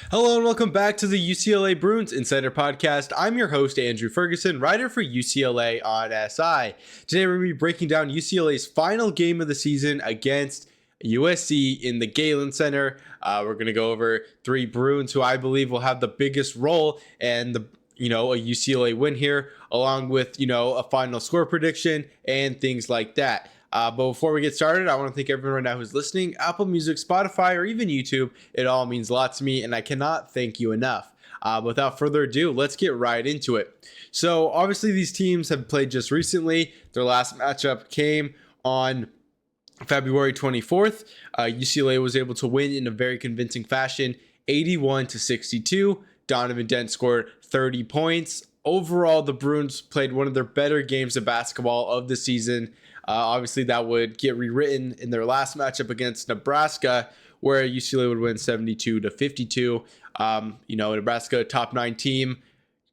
Hello and welcome back to the UCLA Bruins Insider Podcast. I'm your host, Andrew Ferguson, writer for UCLA on SI. Today we're going to be breaking down UCLA's final game of the season against USC in the Galen Center. We're going to go over three Bruins who I believe will have the biggest role and a UCLA win here, along with, a final score prediction and things like that. But before we get started, I want to thank everyone right now who's listening, Apple Music, Spotify, or even YouTube. It all means a lot to me, and I cannot thank you enough. Without further ado, let's get right into it. So obviously these teams have played just recently. Their last matchup came on February 24th. UCLA was able to win in a very convincing fashion, 81-62. Donovan Dent scored 30 points. Overall, the Bruins played one of their better games of basketball of the season. Obviously, that would get rewritten in their last matchup against Nebraska, where UCLA would win 72-52. Nebraska, top 9 team,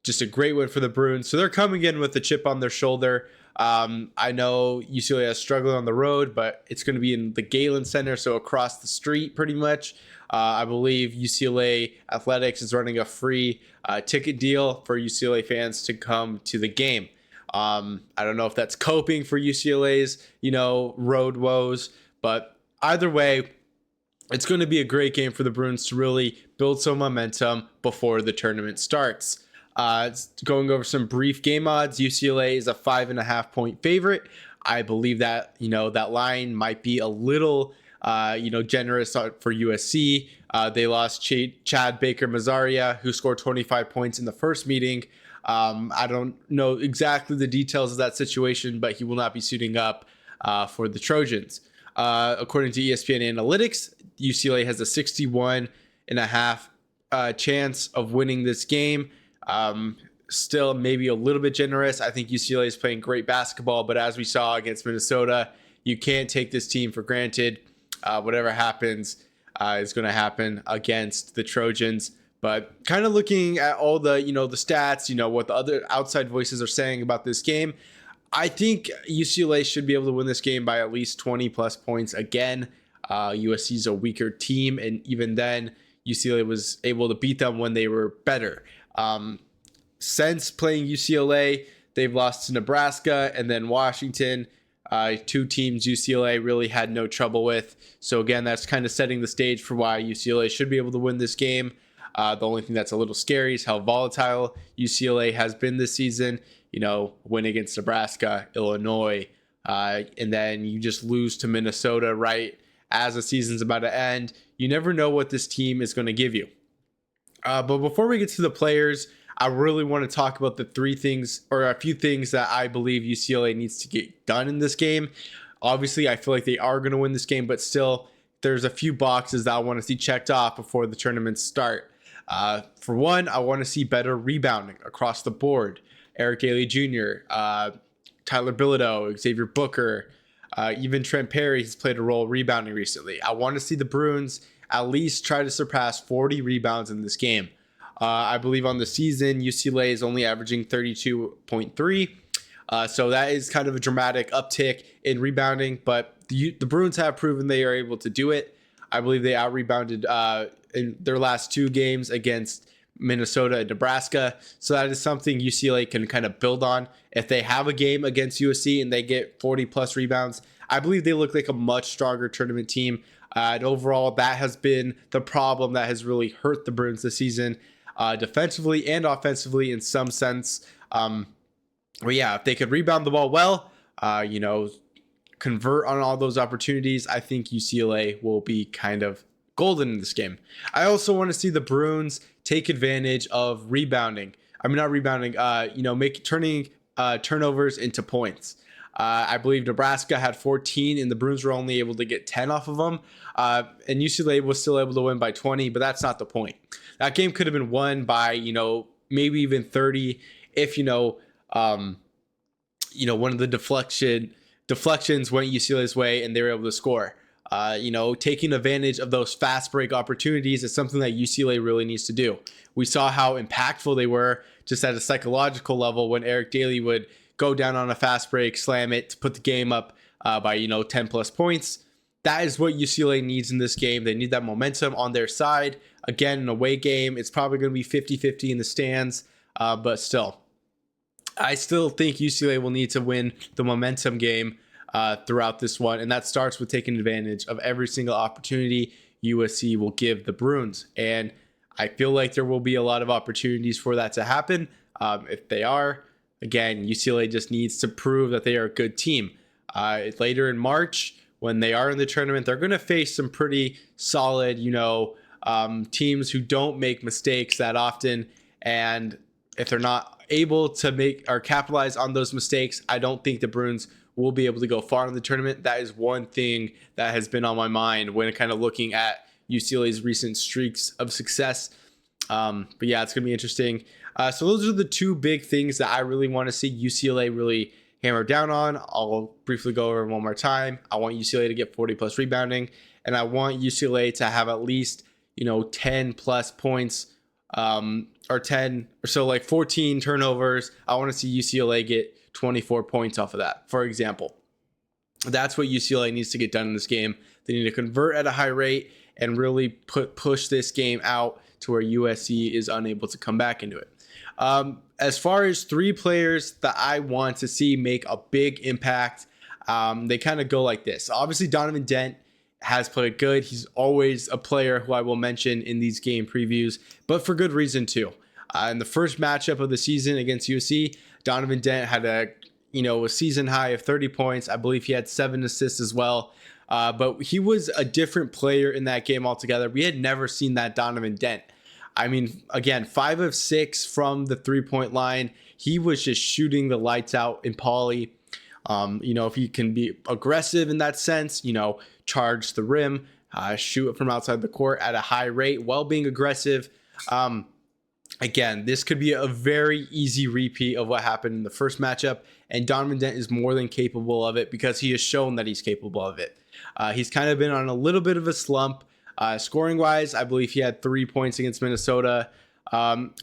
just a great win for the Bruins. So they're coming in with a chip on their shoulder. I know UCLA has struggled on the road, but it's going to be in the Galen Center, so across the street pretty much. I believe UCLA Athletics is running a free ticket deal for UCLA fans to come to the game. I don't know if that's coping for UCLA's, road woes, but either way, it's going to be a great game for the Bruins to really build some momentum before the tournament starts. Going over some brief game odds, UCLA is a 5.5 point favorite. I believe that, that line might be a little, generous for USC. They lost Chad Baker-Mazzaria, who scored 25 points in the first meeting. I don't know exactly the details of that situation, but he will not be suiting up for the Trojans. According to ESPN Analytics, UCLA has a 61.5% chance of winning this game. Still maybe a little bit generous. I think UCLA is playing great basketball, but as we saw against Minnesota, you can't take this team for granted. Whatever happens is going to happen against the Trojans. But kind of looking at all the, the stats, what the other outside voices are saying about this game, I think UCLA should be able to win this game by at least 20 plus points again. USC is a weaker team, and even then, UCLA was able to beat them when they were better. Since playing UCLA, they've lost to Nebraska and then Washington. Two teams UCLA really had no trouble with. So again, that's kind of setting the stage for why UCLA should be able to win this game. The only thing that's a little scary is how volatile UCLA has been this season. Win against Nebraska, Illinois, and then you just lose to Minnesota right as the season's about to end. You never know what this team is going to give you. But before we get to the players, I really want to talk about the three things or a few things that I believe UCLA needs to get done in this game. Obviously, I feel like they are going to win this game, but still, there's a few boxes that I want to see checked off before the tournaments start. For one, I want to see better rebounding across the board. Eric Daly Jr., Tyler Bilodeau, Xavier Booker, even Trent Perry has played a role rebounding recently. I want to see the Bruins at least try to surpass 40 rebounds in this game. I believe on the season, UCLA is only averaging 32.3. So that is kind of a dramatic uptick in rebounding, but the Bruins have proven they are able to do it. I believe they out-rebounded in their last two games against Minnesota and Nebraska. So that is something UCLA can kind of build on. If they have a game against USC and they get 40 plus rebounds, I believe they look like a much stronger tournament team. And overall, that has been the problem that has really hurt the Bruins this season, defensively and offensively in some sense. But yeah, if they could rebound the ball well, convert on all those opportunities, I think UCLA will be kind of golden in this game. I also want to see the Bruins take advantage of rebounding. I mean, not rebounding, turning turnovers into points. I believe Nebraska had 14 and the Bruins were only able to get 10 off of them. And UCLA was still able to win by 20, but that's not the point. That game could have been won by, maybe even 30 if, one of the deflections went UCLA's way and they were able to score. Taking advantage of those fast break opportunities is something that UCLA really needs to do. We saw how impactful they were just at a psychological level when Eric Daly would go down on a fast break, slam it to put the game up by 10 plus points. That is what UCLA needs in this game. They need that momentum on their side. Again, an away game, it's probably going to be 50-50 in the stands, but still, I still think UCLA will need to win the momentum game throughout this one, and that starts with taking advantage of every single opportunity USC will give the Bruins. And I feel like there will be a lot of opportunities for that to happen. If they are, again, UCLA just needs to prove that they are a good team. Later in March, when they are in the tournament, they're going to face some pretty solid, teams who don't make mistakes that often. And if they're not able to make or capitalize on those mistakes, I don't think the Bruins will be able to go far in the tournament. That is one thing that has been on my mind when kind of looking at UCLA's recent streaks of success. But yeah, it's going to be interesting. So those are the two big things that I really want to see UCLA really hammer down on. I'll briefly go over one more time. I want UCLA to get 40 plus rebounding, and I want UCLA to have at least 10 plus points, or 10 or so, like 14 turnovers. I want to see UCLA get 24 points off of that, for example. That's what UCLA needs to get done in this game. They need to convert at a high rate and really push this game out to where USC is unable to come back into it. As far as three players that I want to see make a big impact, they kind of go like this. Obviously, Donovan Dent has played good. He's always a player who I will mention in these game previews, but for good reason too. In the first matchup of the season against USC, Donovan Dent had a season high of 30 points. I believe he had 7 assists as well. But he was a different player in that game altogether. We had never seen that Donovan Dent. I mean, again, 5 of 6 from the 3-point line. He was just shooting the lights out in Pauley. If he can be aggressive in that sense, charge the rim, shoot it from outside the court at a high rate while being aggressive. Again, this could be a very easy repeat of what happened in the first matchup, and Donovan Dent is more than capable of it because he has shown that he's capable of it. He's kind of been on a little bit of a slump. Scoring-wise, I believe he had 3 points against Minnesota.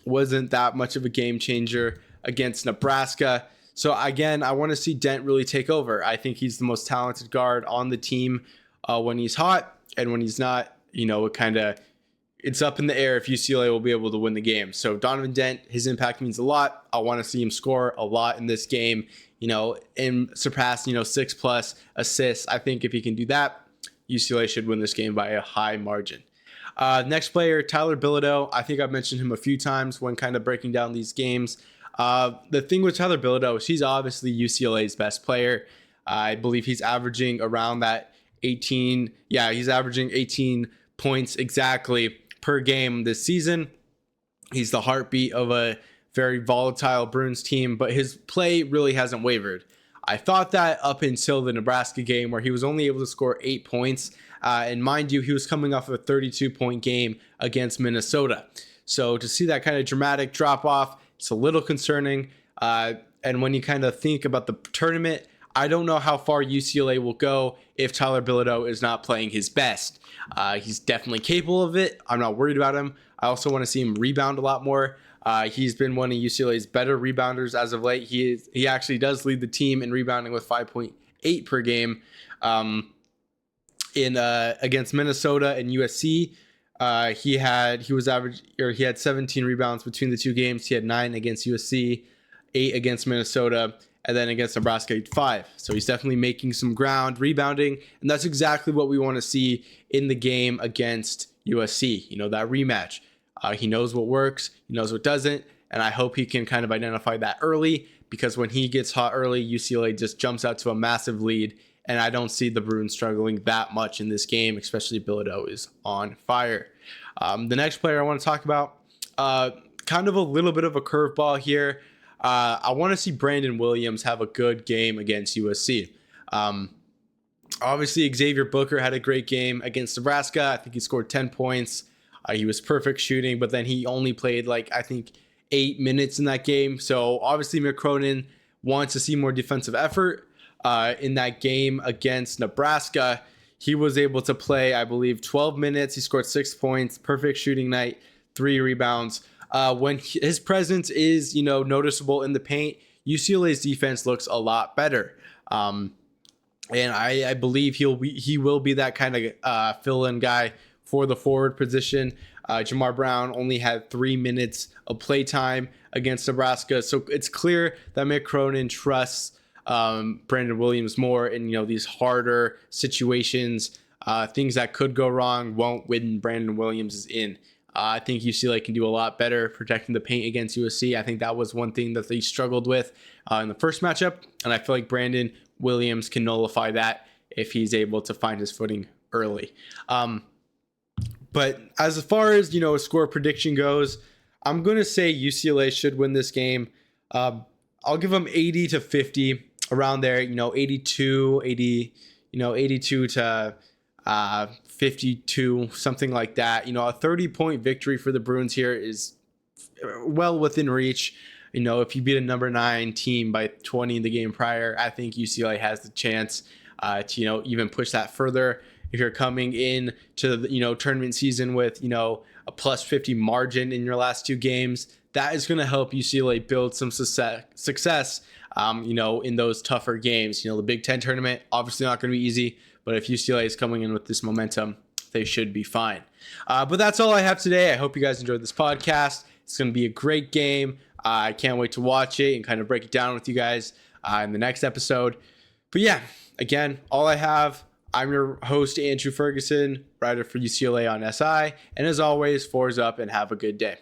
Wasn't that much of a game changer against Nebraska. So again, I want to see Dent really take over. I think he's the most talented guard on the team when he's hot, and when he's not, it's up in the air if UCLA will be able to win the game. So Donovan Dent, his impact means a lot. I want to see him score a lot in this game, and surpass, 6 plus assists. I think if he can do that, UCLA should win this game by a high margin. Next player, Tyler Bilodeau. I think I've mentioned him a few times when kind of breaking down these games. The thing with Tyler Bilodeau is he's obviously UCLA's best player. I believe he's averaging around that 18. Yeah, he's averaging 18 points exactly per game this season. He's the heartbeat of a very volatile Bruins team, but his play really hasn't wavered. I thought that up until the Nebraska game where he was only able to score 8 points. And mind you, he was coming off of a 32-point game against Minnesota. So to see that kind of dramatic drop off, it's a little concerning. And when you kind of think about the tournament, I don't know how far UCLA will go if Tyler Bilodeau is not playing his best. He's definitely capable of it. I'm not worried about him. I also want to see him rebound a lot more. He's been one of UCLA's better rebounders as of late. He actually does lead the team in rebounding with 5.8 per game. Against Minnesota and USC, he had 17 rebounds between the two games. He had 9 against USC, 8 against Minnesota, and then against Nebraska, 5. So he's definitely making some ground, rebounding, and that's exactly what we want to see in the game against USC. That rematch. He knows what works, he knows what doesn't, and I hope he can kind of identify that early, because when he gets hot early, UCLA just jumps out to a massive lead, and I don't see the Bruins struggling that much in this game, especially Bilodeau is on fire. The next player I want to talk about, kind of a little bit of a curveball here. I want to see Brandon Williams have a good game against USC. Obviously, Xavier Booker had a great game against Nebraska. I think he scored 10 points. He was perfect shooting, but then he only played 8 minutes in that game. So obviously, Mick Cronin wants to see more defensive effort. In that game against Nebraska, he was able to play, I believe, 12 minutes. He scored 6 points, perfect shooting night, 3 rebounds. When his presence is, noticeable in the paint, UCLA's defense looks a lot better. And I believe he will be that kind of fill-in guy for the forward position. Jamar Brown only had 3 minutes of play time against Nebraska. So it's clear that Mick Cronin trusts Brandon Williams more in these harder situations. Things that could go wrong won't when Brandon Williams is in. I think UCLA can do a lot better protecting the paint against USC. I think that was one thing that they struggled with in the first matchup, and I feel like Brandon Williams can nullify that if he's able to find his footing early. But as far as a score prediction goes, I'm going to say UCLA should win this game. I'll give them 80-50, around there. 82, 82 to 52, something like that. A 30-point victory for the Bruins here is well within reach. If you beat a number 9 team by 20 in the game prior, I think UCLA has the chance to even push that further. If you're coming in to the tournament season with a plus 50 margin in your last 2 games, that is going to help UCLA build some success in those tougher games. The Big Ten tournament, obviously not going to be easy, but if UCLA is coming in with this momentum, they should be fine. But that's all I have today. I hope you guys enjoyed this podcast. It's going to be a great game. I can't wait to watch it and kind of break it down with you guys in the next episode. But yeah, again, all I have. I'm your host, Andrew Ferguson, writer for UCLA on SI. And as always, 4's up and have a good day.